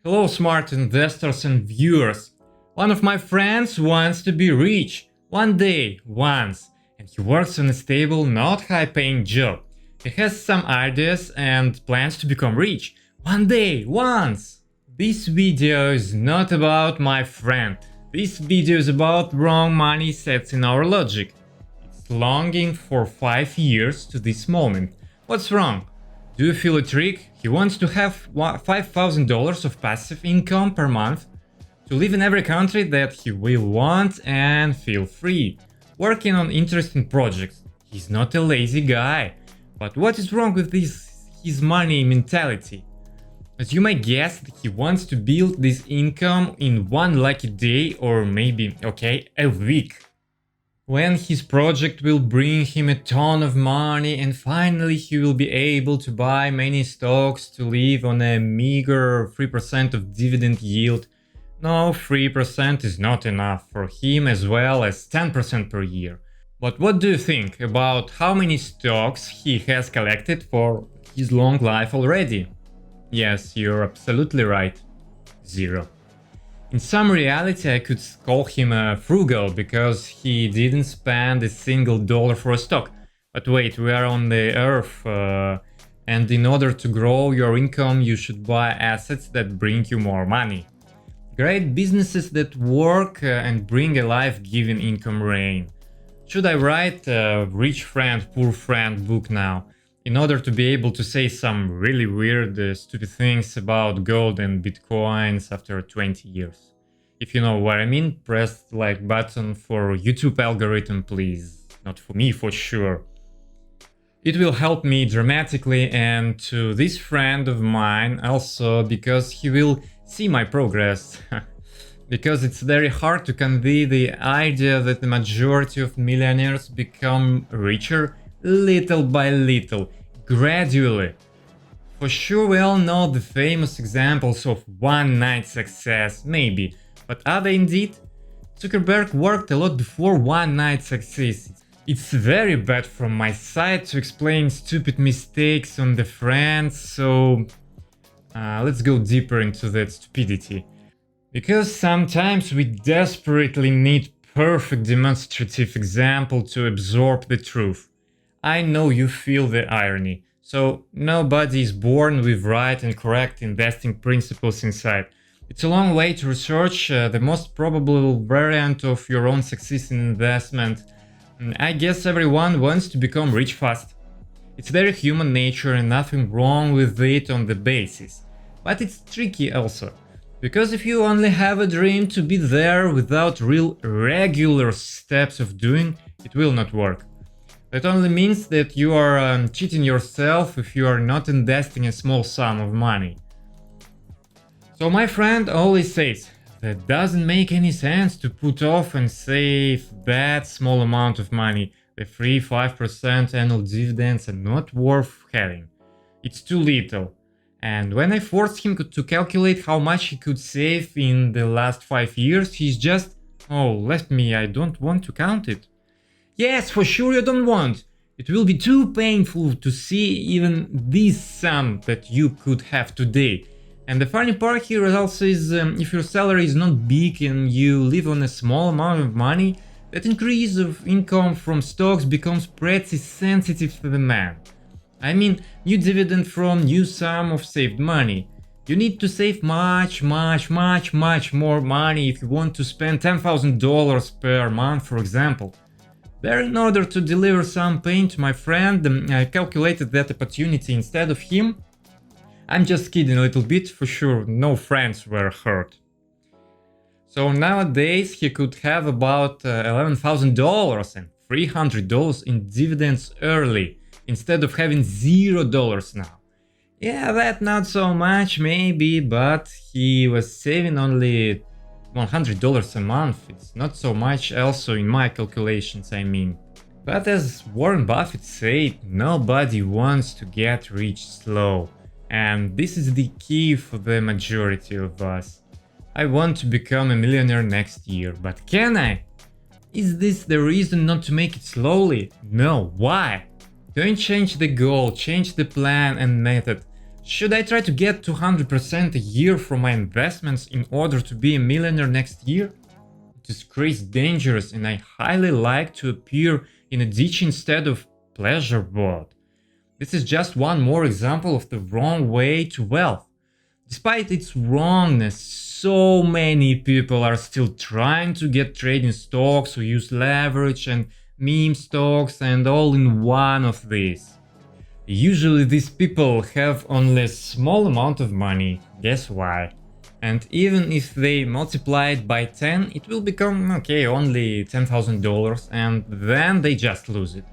Hello smart investors and viewers. One of my friends wants to be rich one day, once, and he works on a stable, not high-paying job. He has some ideas and plans to become rich one day, once. This video is not about my friend. This video is about wrong money sets in our logic. It's longing for 5 years to this moment. What's wrong? Do you feel a trick? He wants to have $5,000 of passive income per month to live in every country that he will want and feel free, working on interesting projects. He's not a lazy guy. But what is wrong with his money mentality? As you might guess, he wants to build this income in one lucky day or maybe, a week, when his project will bring him a ton of money and finally he will be able to buy many stocks to live on a meager 3% of dividend yield. No, 3% is not enough for him, as well as 10% per year. But what do you think about how many stocks he has collected for his long life already? Yes, you're absolutely right. 0. In some reality, I could call him frugal because he didn't spend a single dollar for a stock. But wait, we are on the earth, and in order to grow your income, you should buy assets that bring you more money. Great businesses that work and bring a life-giving income rain. Should I write a Rich Friend, Poor Friend book now, in order to be able to say some really weird, stupid things about gold and bitcoins after 20 years? If you know what I mean, press the like button for YouTube algorithm, please. Not for me, for sure. It will help me dramatically, and to this friend of mine also, because he will see my progress. Because it's very hard to convey the idea that the majority of millionaires become richer little by little, gradually. For sure, we all know the famous examples of one-night success, maybe, but are they indeed? Zuckerberg worked a lot before one-night success. It's very bad from my side to explain stupid mistakes on the friends, so let's go deeper into that stupidity. Because sometimes we desperately need perfect demonstrative example to absorb the truth. I know you feel the irony. So nobody is born with right and correct investing principles inside. It's a long way to research the most probable variant of your own success in investment. I guess everyone wants to become rich fast. It's very human nature and nothing wrong with it on the basis. But it's tricky also. Because if you only have a dream to be there without real regular steps of doing, it will not work. That only means that you are cheating yourself if you are not investing a small sum of money. So my friend always says, that doesn't make any sense to put off and save that small amount of money. The 3-5% annual dividends are not worth having. It's too little. And when I forced him to calculate how much he could save in the last 5 years, he's just, oh, left me, I don't want to count it. Yes, for sure you don't want. It will be too painful to see even this sum that you could have today. And the funny part here also is if your salary is not big and you live on a small amount of money, that increase of income from stocks becomes pretty sensitive to the man. I mean, new dividend from new sum of saved money. You need to save much more money if you want to spend $10,000 per month, for example. There, in order to deliver some pain to my friend, I calculated that opportunity instead of him. I'm just kidding a little bit, for sure, no friends were hurt. So nowadays he could have about $11,000 and $300 in dividends early, instead of having $0 now. Yeah, that not so much maybe, but he was saving only $100 a month. It's not so much also in my calculations, I mean. But as Warren Buffett said, nobody wants to get rich slow. And this is the key for the majority of us. I want to become a millionaire next year, but can I? Is this the reason not to make it slowly? No, why? Don't change the goal, change the plan and method. Should I try to get 200% a year from my investments in order to be a millionaire next year? It is crazy dangerous, and I highly like to appear in a ditch instead of pleasure boat. This is just one more example of the wrong way to wealth. Despite its wrongness, so many people are still trying to get trading stocks or use leverage and meme stocks and all in one of these. Usually these people have only a small amount of money, guess why? And even if they multiply it by 10, it will become only $10,000 and then they just lose it.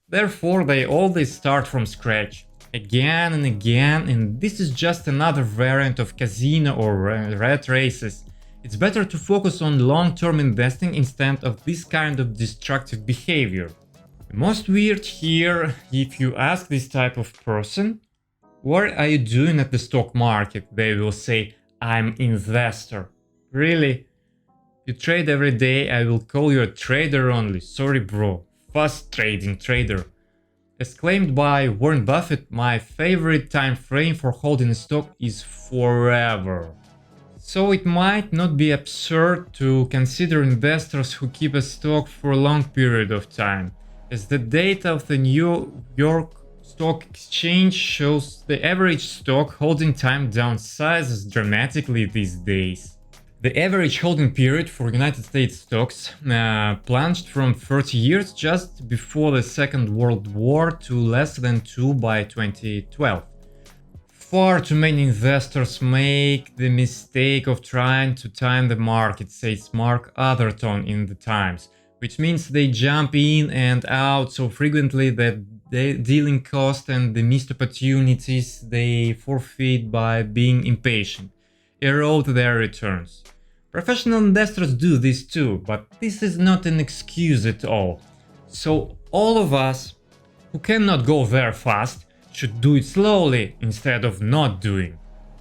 Therefore they always start from scratch, again and again, and this is just another variant of casino or rat races. It's better to focus on long-term investing instead of this kind of destructive behavior. The most weird here, if you ask this type of person, what are you doing at the stock market? They will say, I'm investor. Really? You trade every day, I will call you a trader only. Sorry bro, fast trading trader. As claimed by Warren Buffett, my favorite time frame for holding a stock is forever. So it might not be absurd to consider investors who keep a stock for a long period of time, as the data of the New York Stock Exchange shows the average stock holding time downsizes dramatically these days. The average holding period for United States stocks plunged from 30 years just before the Second World War to less than 2 by 2012. Far too many investors make the mistake of trying to time the market, says Mark Atherton in the Times, which means they jump in and out so frequently that the dealing cost and the missed opportunities they forfeit by being impatient erode their returns. Professional investors do this too, but this is not an excuse at all. So all of us who cannot go very fast should do it slowly instead of not doing.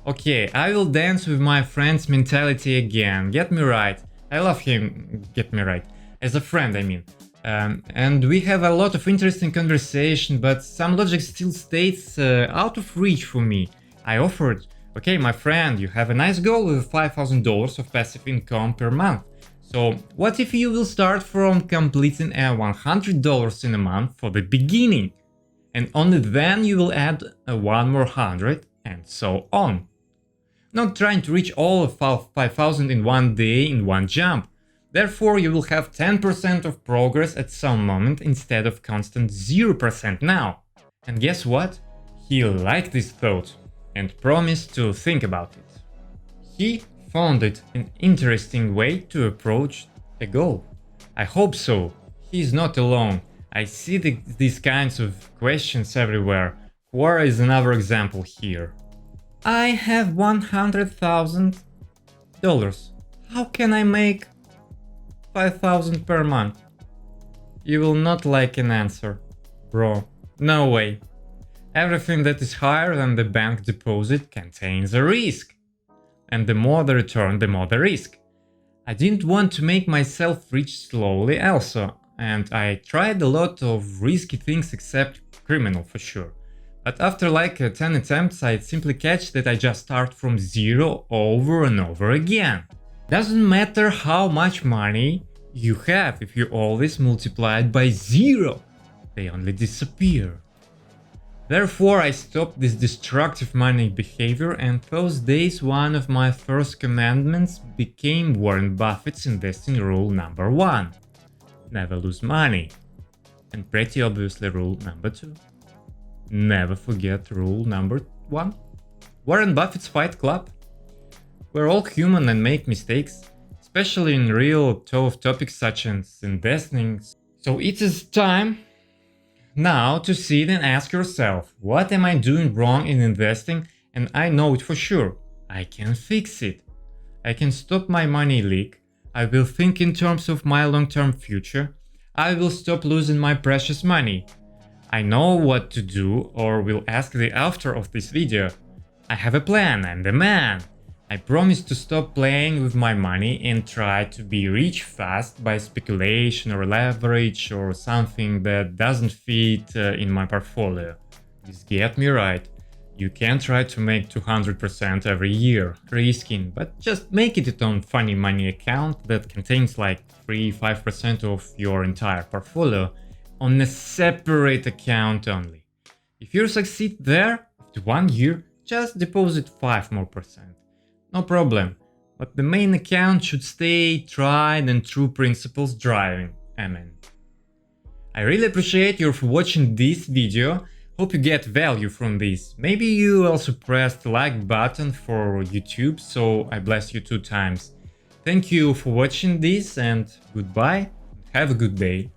Okay, I will dance with my friend's mentality again, get me right. I love him, get me right. As a friend, I mean. And we have a lot of interesting conversation, but some logic still stays out of reach for me. I offered, okay, my friend, you have a nice goal with $5,000 of passive income per month. So what if you will start from completing a $100 in a month for the beginning? And only then you will add one more 100 and so on. Not trying to reach all of 5,000 in one day in one jump. Therefore, you will have 10% of progress at some moment instead of constant 0% now. And guess what? He liked this thought and promised to think about it. He found it an interesting way to approach a goal. I hope so. He's not alone. I see these kinds of questions everywhere. Quora is another example here. I have $100,000. How can I make 5,000 per month? You will not like an answer. Bro, no way. Everything that is higher than the bank deposit contains a risk. And the more the return, the more the risk. I didn't want to make myself rich slowly also, and I tried a lot of risky things except criminal for sure. But after like 10 attempts, I'd simply catch that I just start from zero over and over again. Doesn't matter how much money you have if you always multiply it by zero. They only disappear. Therefore, I stopped this destructive money behavior, and those days one of my first commandments became Warren Buffett's investing rule number 1. Never lose money. And pretty obviously rule number 2. Never forget rule number 1. Warren Buffett's Fight Club. We're all human and make mistakes, especially in real tough topics such as investing. So it is time now to sit and ask yourself, what am I doing wrong in investing? And I know it for sure. I can fix it. I can stop my money leak. I will think in terms of my long-term future. I will stop losing my precious money. I know what to do, or will ask the author of this video. I have a plan, I'm the man. I promise to stop playing with my money and try to be rich fast by speculation or leverage or something that doesn't fit in my portfolio. Just get me right. You can try to make 200% every year, risking, but just make it on funny money account that contains like 3-5% of your entire portfolio on a separate account only. If you succeed there, after 1 year, just deposit 5 more percent. No problem, but the main account should stay tried and true principles driving. Amen. I really appreciate you for watching this video. Hope you get value from this. Maybe you also pressed the like button for YouTube, so I bless you 2 times. Thank you for watching this and goodbye. Have a good day.